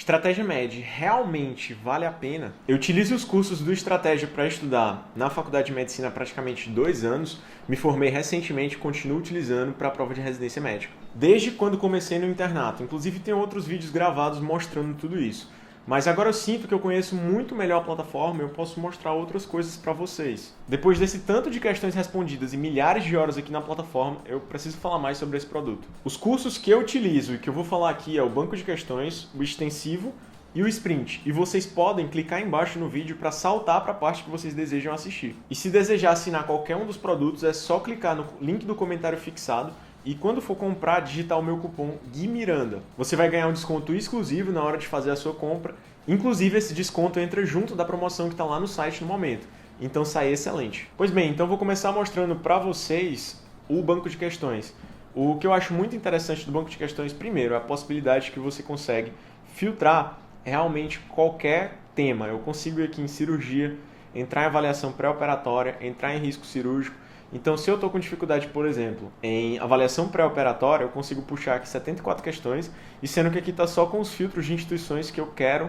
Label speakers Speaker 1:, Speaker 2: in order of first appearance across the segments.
Speaker 1: Estratégia Med realmente vale a pena? Eu utilizo os cursos do Estratégia para estudar na Faculdade de Medicina há praticamente 2 anos, me formei recentemente e continuo utilizando para a prova de residência médica. Desde quando comecei no internato, inclusive tem outros vídeos gravados mostrando tudo isso. Mas agora eu sinto que eu conheço muito melhor a plataforma e eu posso mostrar outras coisas para vocês. Depois desse tanto de questões respondidas e milhares de horas aqui na plataforma, eu preciso falar mais sobre esse produto. Os cursos que eu utilizo e que eu vou falar aqui é o banco de questões, o extensivo e o sprint. E vocês podem clicar embaixo no vídeo para saltar para a parte que vocês desejam assistir. E se desejar assinar qualquer um dos produtos, é só clicar no link do comentário fixado. E quando for comprar, digitar o meu cupom GUIMIRANDA. Você vai ganhar um desconto exclusivo na hora de fazer a sua compra. Inclusive, esse desconto entra junto da promoção que está lá no site no momento. Então, sai excelente. Pois bem, então vou começar mostrando para vocês o banco de questões. O que eu acho muito interessante do banco de questões, primeiro, é a possibilidade que você consegue filtrar realmente qualquer tema. Eu consigo ir aqui em cirurgia, entrar em avaliação pré-operatória, entrar em risco cirúrgico. Então, se eu estou com dificuldade, por exemplo, em avaliação pré-operatória, eu consigo puxar aqui 74 questões, e sendo que aqui está só com os filtros de instituições que eu quero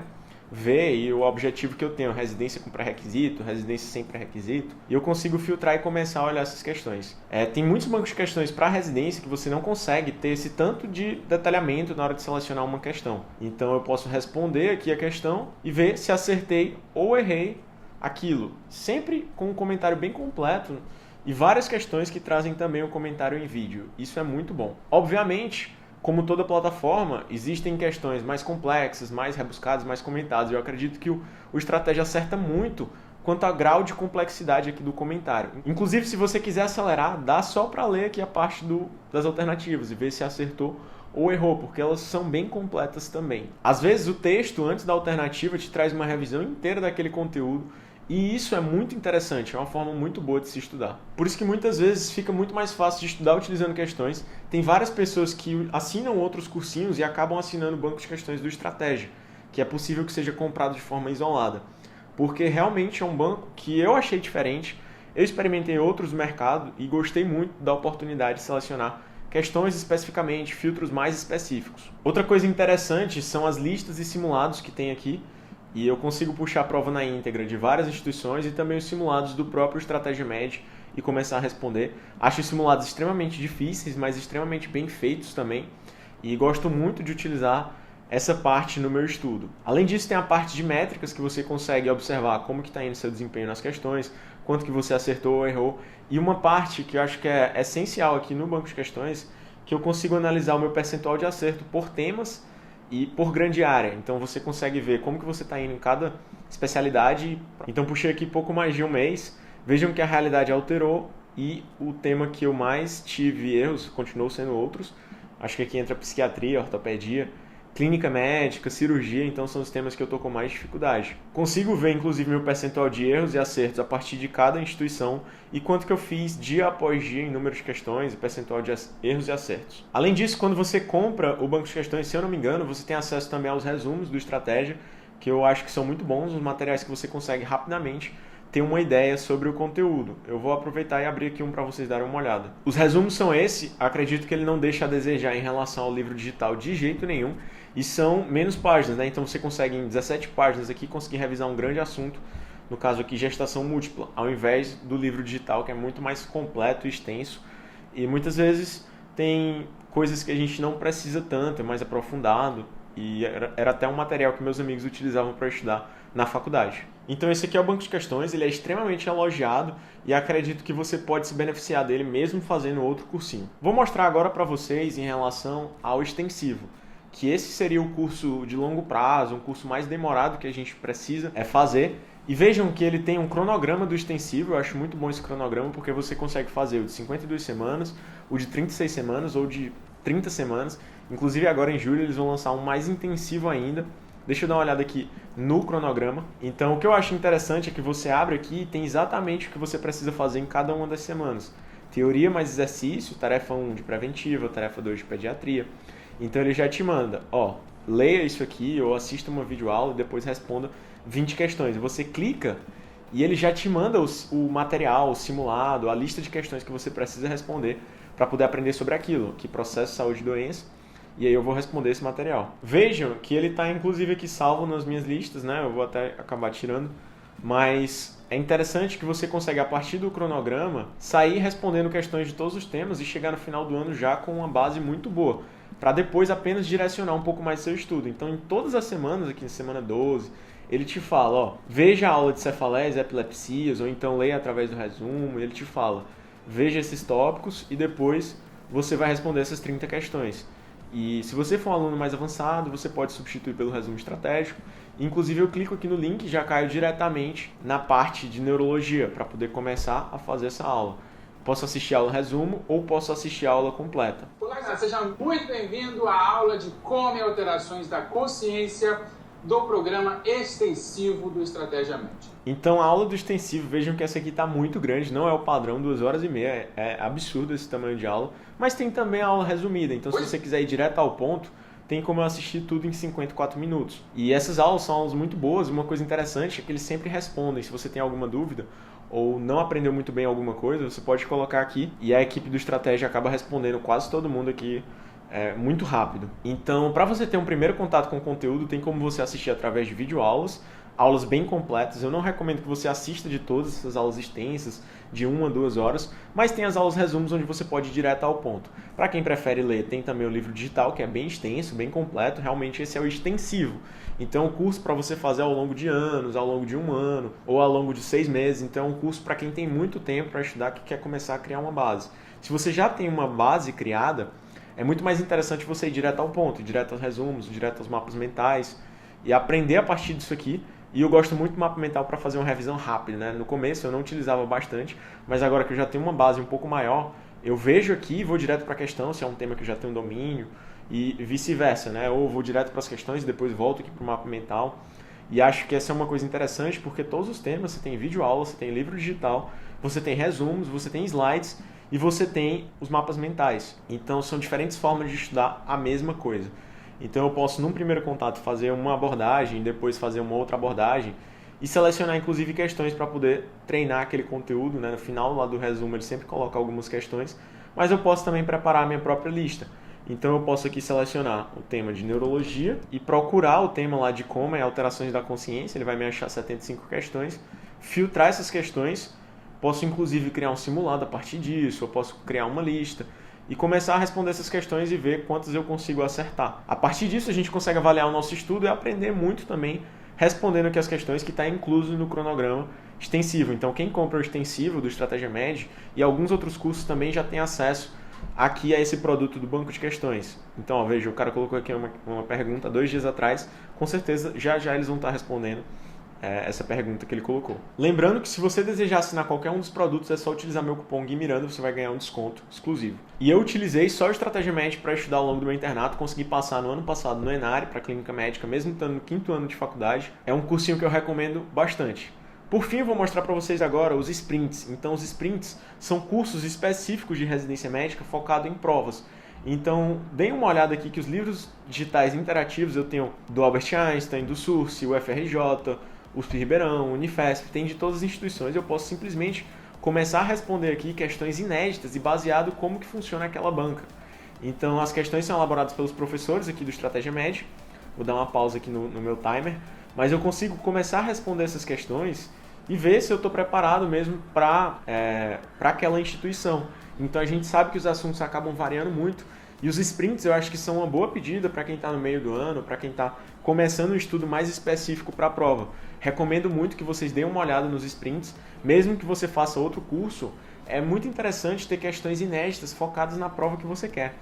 Speaker 1: ver e o objetivo que eu tenho, residência com pré-requisito, residência sem pré-requisito, e eu consigo filtrar e começar a olhar essas questões. Tem muitos bancos de questões para residência que você não consegue ter esse tanto de detalhamento na hora de selecionar uma questão. Então, eu posso responder aqui a questão e ver se acertei ou errei aquilo, sempre com um comentário bem completo. E várias questões que trazem também o comentário em vídeo. Isso é muito bom. Obviamente, como toda plataforma, existem questões mais complexas, mais rebuscadas, mais comentadas. Eu acredito que o Estratégia acerta muito quanto ao grau de complexidade aqui do comentário. Inclusive, se você quiser acelerar, dá só para ler aqui a parte das alternativas e ver se acertou ou errou, porque elas são bem completas também. Às vezes, o texto antes da alternativa te traz uma revisão inteira daquele conteúdo. E isso é muito interessante, é uma forma muito boa de se estudar. Por isso que muitas vezes fica muito mais fácil de estudar utilizando questões. Tem várias pessoas que assinam outros cursinhos e acabam assinando o banco de questões do Estratégia, que é possível que seja comprado de forma isolada. Porque realmente é um banco que eu achei diferente, eu experimentei outros no mercado e gostei muito da oportunidade de selecionar questões especificamente, filtros mais específicos. Outra coisa interessante são as listas e simulados que tem aqui. E eu consigo puxar a prova na íntegra de várias instituições e também os simulados do próprio Estratégia Med e começar a responder. Acho os simulados extremamente difíceis, mas extremamente bem feitos também. E gosto muito de utilizar essa parte no meu estudo. Além disso, tem a parte de métricas que você consegue observar como que está indo seu desempenho nas questões, quanto que você acertou ou errou. E uma parte que eu acho que é essencial aqui no banco de questões, que eu consigo analisar o meu percentual de acerto por temas e por grande área. Então você consegue ver como que você está indo em cada especialidade. Então puxei aqui pouco mais de um mês. Vejam que a realidade alterou e o tema que eu mais tive erros continuou sendo outros. Acho que aqui entra psiquiatria, ortopedia, clínica médica, cirurgia, então são os temas que eu estou com mais dificuldade. Consigo ver, inclusive, meu percentual de erros e acertos a partir de cada instituição e quanto que eu fiz dia após dia em número de questões e percentual de erros e acertos. Além disso, quando você compra o banco de questões, se eu não me engano, você tem acesso também aos resumos do Estratégia, que eu acho que são muito bons, os materiais que você consegue rapidamente ter uma ideia sobre o conteúdo. Eu vou aproveitar e abrir aqui um para vocês darem uma olhada. Os resumos são acredito que ele não deixa a desejar em relação ao livro digital de jeito nenhum, e são menos páginas, né? Então você consegue em 17 páginas aqui conseguir revisar um grande assunto, no caso aqui gestação múltipla, ao invés do livro digital que é muito mais completo e extenso, e muitas vezes tem coisas que a gente não precisa tanto, é mais aprofundado, e era até um material que meus amigos utilizavam para estudar na faculdade. Então esse aqui é o banco de questões, ele é extremamente elogiado e acredito que você pode se beneficiar dele mesmo fazendo outro cursinho. Vou mostrar agora para vocês em relação ao extensivo, que esse seria o curso de longo prazo, um curso mais demorado que a gente precisa fazer. E vejam que ele tem um cronograma do extensivo, eu acho muito bom esse cronograma porque você consegue fazer o de 52 semanas, o de 36 semanas ou de 30 semanas. Inclusive agora em julho eles vão lançar um mais intensivo ainda. Deixa eu dar uma olhada aqui no cronograma. Então o que eu acho interessante é que você abre aqui e tem exatamente o que você precisa fazer em cada uma das semanas. Teoria mais exercício, tarefa 1 de preventiva, tarefa 2 de pediatria. Então ele já te manda, leia isso aqui ou assista uma videoaula e depois responda 20 questões. Você clica e ele já te manda o material, o simulado, a lista de questões que você precisa responder para poder aprender sobre aquilo, que processo, saúde e doença. e aí eu vou responder esse material. Vejam que ele está inclusive aqui salvo nas minhas listas, né? Eu vou até acabar tirando, mas é interessante que você consegue, a partir do cronograma, sair respondendo questões de todos os temas e chegar no final do ano já com uma base muito boa, para depois apenas direcionar um pouco mais seu estudo. Então, em todas as semanas, aqui na semana 12, ele te fala, ó, veja a aula de cefaleias e epilepsias, ou então leia através do resumo, ele te fala, veja esses tópicos e depois você vai responder essas 30 questões. E se você for um aluno mais avançado, você pode substituir pelo resumo estratégico. Inclusive eu clico aqui no link e já caio diretamente na parte de neurologia para poder começar a fazer essa aula. Posso assistir a aula resumo ou posso assistir a aula completa.
Speaker 2: Olá, seja muito bem-vindo à aula de Como e Alterações da Consciência do programa extensivo do Estratégia Médica.
Speaker 1: Então a aula do extensivo, vejam que essa aqui está muito grande, não é o padrão 2h30, é absurdo esse tamanho de aula, mas tem também a aula resumida, então se você quiser ir direto ao ponto, tem como eu assistir tudo em 54 minutos. E essas aulas são aulas muito boas, uma coisa interessante é que eles sempre respondem, se você tem alguma dúvida ou não aprendeu muito bem alguma coisa, você pode colocar aqui e a equipe do Estratégia acaba respondendo quase todo mundo aqui muito rápido. Então, para você ter um primeiro contato com o conteúdo, tem como você assistir através de videoaulas, aulas bem completas. Eu não recomendo que você assista de todas essas aulas extensas, de 1 a 2 horas, mas tem as aulas resumos onde você pode ir direto ao ponto. Para quem prefere ler, tem também o livro digital, que é bem extenso, bem completo, realmente esse é o extensivo. Então, o curso para você fazer ao longo de anos, ao longo de 1 ano, ou ao longo de 6 meses. Então, é um curso para quem tem muito tempo para estudar, que quer começar a criar uma base. Se você já tem uma base criada, é muito mais interessante você ir direto ao ponto, ir direto aos resumos, direto aos mapas mentais e aprender a partir disso aqui. E eu gosto muito do mapa mental para fazer uma revisão rápida, né? No começo eu não utilizava bastante, mas agora que eu já tenho uma base um pouco maior, eu vejo aqui e vou direto para a questão, se é um tema que eu já tenho domínio, e vice-versa, né? Ou vou direto para as questões e depois volto aqui para o mapa mental. E acho que essa é uma coisa interessante, porque todos os temas, você tem videoaula, você tem livro digital, você tem resumos, você tem slides, e você tem os mapas mentais. Então, são diferentes formas de estudar a mesma coisa. Então, eu posso, num primeiro contato, fazer uma abordagem, depois fazer uma outra abordagem e selecionar, inclusive, questões para poder treinar aquele conteúdo, né? No final lá do resumo, ele sempre coloca algumas questões, mas eu posso também preparar a minha própria lista. Então, eu posso aqui selecionar o tema de neurologia e procurar o tema lá de coma e alterações da consciência. Ele vai me achar 75 questões, filtrar essas questões. Posso, inclusive, criar um simulado a partir disso, eu posso criar uma lista e começar a responder essas questões e ver quantas eu consigo acertar. A partir disso, a gente consegue avaliar o nosso estudo e aprender muito também respondendo aqui as questões que está incluso no cronograma extensivo. Então, quem compra o extensivo do Estratégia Med e alguns outros cursos também já tem acesso aqui a esse produto do banco de questões. Então, ó, veja, o cara colocou aqui uma pergunta 2 dias atrás, com certeza já eles vão estar respondendo essa pergunta que ele colocou. Lembrando que se você desejar assinar qualquer um dos produtos, é só utilizar meu cupom GUIMIRANDA, você vai ganhar um desconto exclusivo. E eu utilizei só o Estratégia Médica para estudar ao longo do meu internato, consegui passar no ano passado no ENARE para Clínica Médica, mesmo estando no 5º ano de faculdade. É um cursinho que eu recomendo bastante. Por fim, eu vou mostrar para vocês agora os sprints. Então, os sprints são cursos específicos de residência médica focados em provas. Então, deem uma olhada aqui que os livros digitais interativos eu tenho do Albert Einstein, do SURSE, o FRJ, USP Ribeirão, Unifesp, tem de todas as instituições. Eu posso simplesmente começar a responder aqui questões inéditas e baseado como que funciona aquela banca. Então, as questões são elaboradas pelos professores aqui do Estratégia Médica. Vou dar uma pausa aqui no meu timer. Mas eu consigo começar a responder essas questões e ver se eu estou preparado mesmo para aquela instituição. Então, a gente sabe que os assuntos acabam variando muito. E os sprints eu acho que são uma boa pedida para quem está no meio do ano, para quem está começando um estudo mais específico para a prova. Recomendo muito que vocês deem uma olhada nos sprints, mesmo que você faça outro curso, é muito interessante ter questões inéditas focadas na prova que você quer.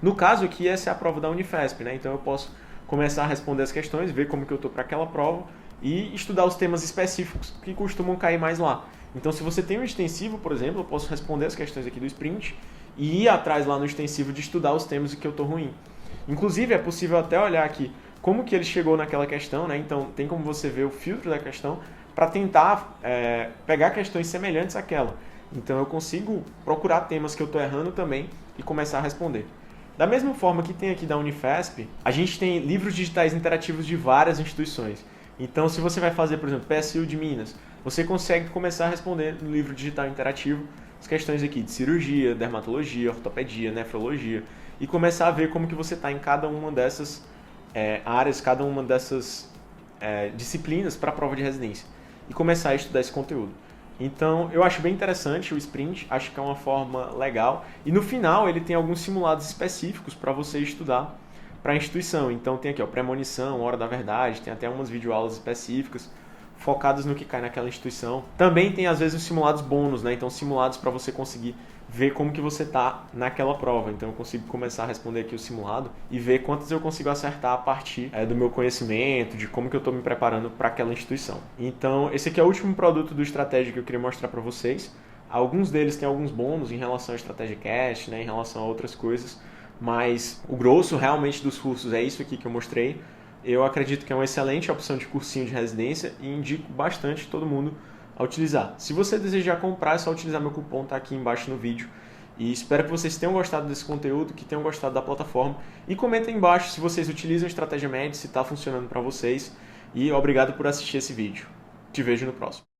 Speaker 1: No caso aqui, essa é a prova da Unifesp, né? Então eu posso começar a responder as questões, ver como que eu estou para aquela prova e estudar os temas específicos que costumam cair mais lá. Então, se você tem um extensivo, por exemplo, eu posso responder as questões aqui do sprint e ir atrás lá no extensivo de estudar os temas em que eu estou ruim. Inclusive, é possível até olhar aqui como que ele chegou naquela questão, né? Então, tem como você ver o filtro da questão para tentar pegar questões semelhantes àquela. Então, eu consigo procurar temas que eu estou errando também e começar a responder. Da mesma forma que tem aqui da Unifesp, a gente tem livros digitais interativos de várias instituições. Então, se você vai fazer, por exemplo, PSU de Minas, você consegue começar a responder no livro digital interativo as questões aqui de cirurgia, dermatologia, ortopedia, nefrologia. e começar a ver como que você está em cada uma dessas áreas, cada uma dessas disciplinas para a prova de residência e começar a estudar esse conteúdo. Então, eu acho bem interessante o Sprint, acho que é uma forma legal. E no final, ele tem alguns simulados específicos para você estudar para a instituição. Então, tem aqui, premonição, hora da verdade, tem até umas videoaulas específicas focadas no que cai naquela instituição. Também tem, às vezes, os simulados bônus, né? Então, simulados para você conseguir ver como que você está naquela prova. Então, eu consigo começar a responder aqui o simulado e ver quantas eu consigo acertar a partir do meu conhecimento, de como que eu estou me preparando para aquela instituição. Então, esse aqui é o último produto do Estratégia que eu queria mostrar para vocês. Alguns deles têm alguns bônus em relação à Estratégia Cast, né? Em relação a outras coisas, mas o grosso realmente dos cursos é isso aqui que eu mostrei. Eu acredito que é uma excelente opção de cursinho de residência e indico bastante todo mundo a utilizar. Se você desejar comprar, é só utilizar meu cupom, tá aqui embaixo no vídeo. E espero que vocês tenham gostado desse conteúdo, que tenham gostado da plataforma. E comentem embaixo se vocês utilizam a Estratégia Med, se está funcionando para vocês. E obrigado por assistir esse vídeo. Te vejo no próximo.